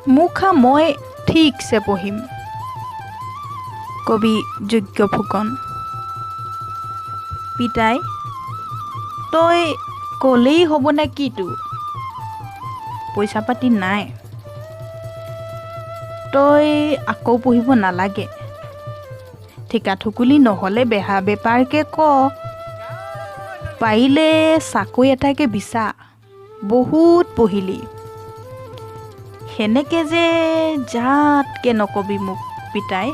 মুখা মই ঠিকছে পঢ়িম। কবি যোগ্য ফুকন। পিতাই তই ক'লেই হ'ব নে কিটো? পইচা পাতি নাই, তই আকৌ পঢ়িব নালাগে। ঠিকা ঠুকুলি নহ'লে বেহা বেপাৰকে ক, পাৰিলে চাকৰি এটাকে বিচা। বহুত পঢ়িলি, সেনেকে যে জাতকে নকবি মোক পিতাই।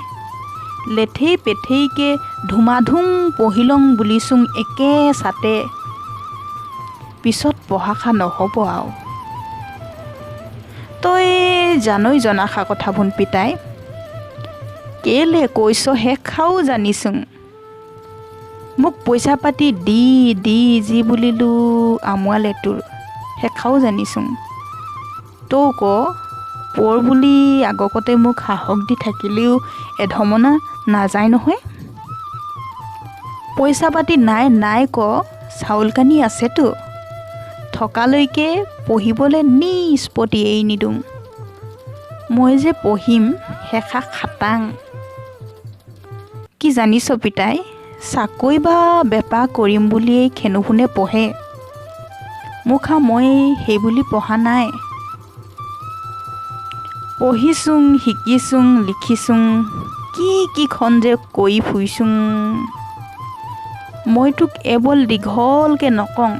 লেঠেই পেঠেইকে ধুমাধুম পঢ়িলং বুলিছোং একে চাতে, পিছত পঢ়াশা নহ'ব আৰু। তই জানই জনাশা কথাবোন পিতাই, কেলে কৈছ সেখাও জানিছোং। মোক পইচা পাতি দি দি যি বুলিলো আমোৱালে তোৰ, সেখাও জানিছোং। তৌ ক পৰ বুলি আগকতে মোক সাহস দি থাকিলেও এধমনা নাযায় নহয়। পইচা পাতি নাই নাই ক, চাউল কানি আছেতো। থকালৈকে পঢ়িবলৈ নিষ্পত্তি এৰি নিদিওঁ। মই যে পঢ়িম সেখা খাটাং। কি জানিছ পিতাই, চাকৰি বা বেপাৰ কৰিম বুলিয়েই খেনুখুনে পঢ়ে। মুখা মই সেই বুলি পঢ়া নাই। পঢ়িছোং, শিকিছোং, লিখিছোং, কি কিখন যে কৰি ফুৰিছোং। মই তোক এবল দীঘলকে নকওঁ।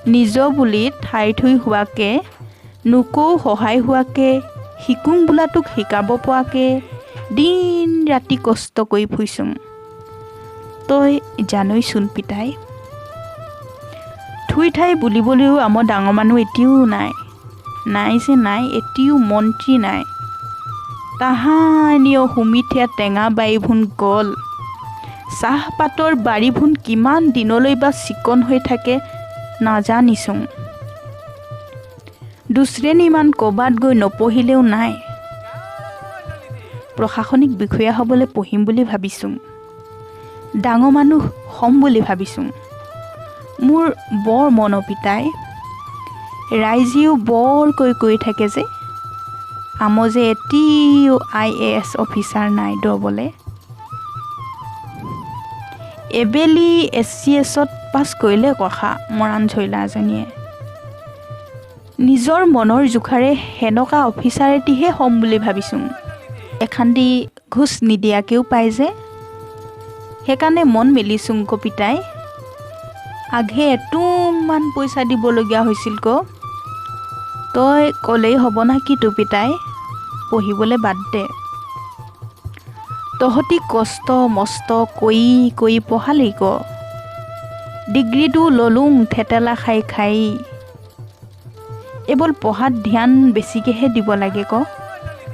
নিজ বুলি ঠাই থুই হোৱাকে, নোকৌ সহায় হোৱাকে, শিকোং বোলা তোক শিকাব পৰাকে দিন ৰাতি কষ্ট কৰি ফুৰিছোং। তই জানইচোন পিতাই, থুই ঠাই বুলিবলৈও আমাৰ ডাঙৰ মানুহ এতিয়াও নাই। নাই যে নাই, এটিও মন্ত্ৰী নাই। তাহানিও সুমিথিয়া টেঙা বাৰীভোন গ'ল। চাহপাতৰ বাৰীভোন কিমান দিনলৈ বা চিকন হৈ থাকে নাজানিছোং। দুশ্ৰেণীমান ক'বাত গৈ নপঢ়িলেও নাই। প্ৰশাসনিক বিষয়া হ'বলৈ পঢ়িম বুলি ভাবিছোং। ডাঙৰ মানুহ হ'ম বুলি ভাবিছোং। মোৰ বৰ মন পিতাই। ৰাইজেও বৰকৈ কৈ থাকে যে আমৰ যে এটিও IAS অফিচাৰ নাই দৰবলে। এবেলি SCSত পাছ কৰিলে কথা মৰাণ ঝৈলা এজনীয়ে। নিজৰ মনৰ জোখাৰে সেনেকা অফিচাৰ এটিহে হ'ম বুলি ভাবিছোং। এখান্দি ঘোচ নিদিয়াকেও পাই যে, সেইকাৰণে মন মেলিছোং ক পিতাই। আঘে এটোমান পইচা দিবলগীয়া হৈছিল ক। তই ক'লেই হ'ব না কি তো পিতাই, পঢ়িবলৈ বাদ দে। তহঁতি কষ্ট মষ্ট কৰি পঢ়ালি ক। ডিগ্ৰীটো ললোং থেতেলা খাই খাই। এইবল পঢ়াত ধ্যান বেছিকেহে দিব লাগে ক।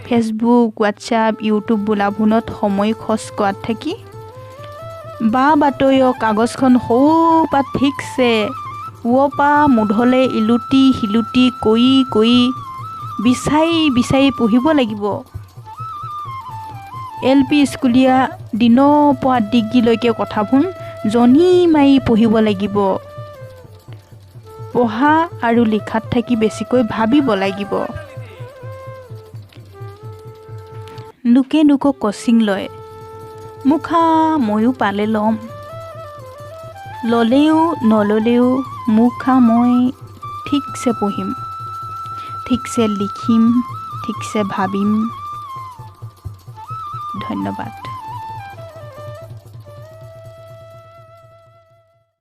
ফেচবুক, হোৱাটছআপ, ইউটিউব বোলাবোনত সময় খৰচ কৰাত থাকি বা বাতৰিৰ কাগজখন সৌপাত ঠিকছে ওপা মুধলে ইলুটি শিলুটি কৰি বিচাৰি বিচাৰি পঢ়িব লাগিব। LP স্কুলীয়া দিনৰ পৰা ডিগ্ৰীলৈকে কথাবোৰ জনি মাৰি পঢ়িব লাগিব। পঢ়া আৰু লিখাত থাকি বেছিকৈ ভাবিব লাগিব। লোকে কচিং লয়, মুখা ময়ো পালে ল'ম। ল'লেও নল'লেও মুখা মই ঠিকছে পঢ়িম, ঠিকছে লিখিম, ঠিকছে ভাবিম। ধন্যবাদ।